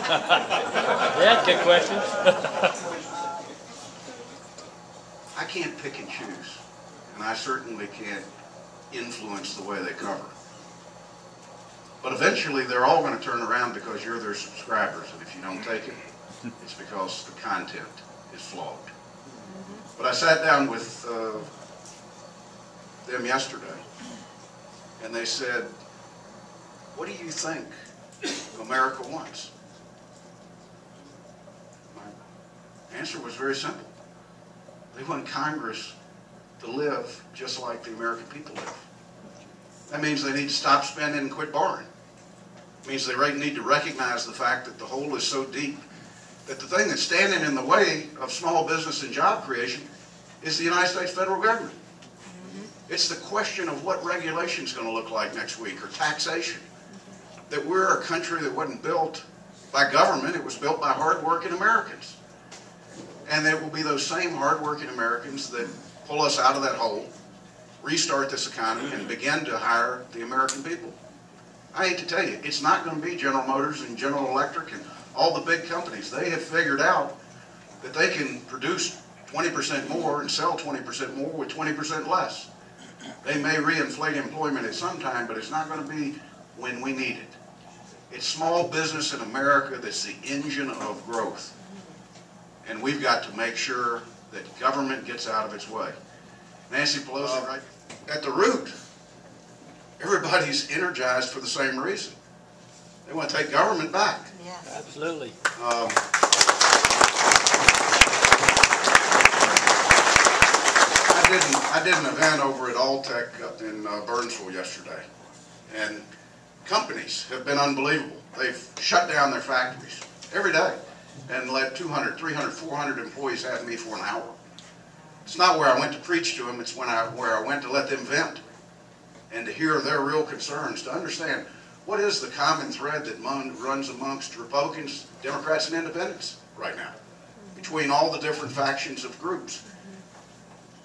Yeah, good question. I can't pick and choose, and I certainly can't influence the way they cover. But eventually they're all going to turn around because you're their subscribers, and if you don't take it, it's because the content is flawed. But I sat down with them yesterday, and they said, "What do you think America wants?" My answer was very simple. They want Congress to live just like the American people live. That means they need to stop spending and quit borrowing. It means they need to recognize the fact that the hole is so deep that the thing that's standing in the way of small business and job creation is the United States federal government. It's the question of what regulation is going to look like next week, or taxation. That we're a country that wasn't built by government, it was built by hardworking Americans. And it will be those same hardworking Americans that pull us out of that hole, restart this economy, and begin to hire the American people. I hate to tell you, it's not going to be General Motors and General Electric and all the big companies. They have figured out that they can produce 20% more and sell 20% more with 20% less. They may reinflate employment at some time, but it's not going to be when we need it. It's small business in America that's the engine of growth. And we've got to make sure that government gets out of its way. Nancy Pelosi, right at the root, everybody's energized for the same reason. They want to take government back. Yes. Absolutely. I did an event over at Alltech up in Burnsville yesterday, and companies have been unbelievable. They've shut down their factories every day and let 200, 300, 400 employees have me for an hour. It's not where I went to preach to them, it's where I went to let them vent and to hear their real concerns, to understand what is the common thread that runs amongst Republicans, Democrats, and Independents right now, between all the different factions of groups.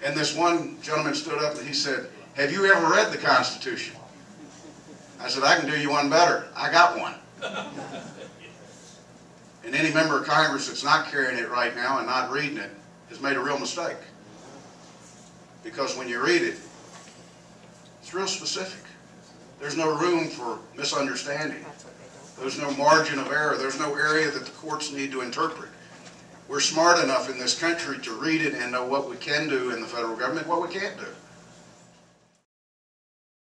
And this one gentleman stood up and he said, "Have you ever read the Constitution?" I said, "I can do you one better. I got one." And any member of Congress that's not carrying it right now and not reading it has made a real mistake. Because when you read it, it's real specific. There's no room for misunderstanding. There's no margin of error. There's no area that the courts need to interpret. We're smart enough in this country to read it and know what we can do in the federal government, what we can't do.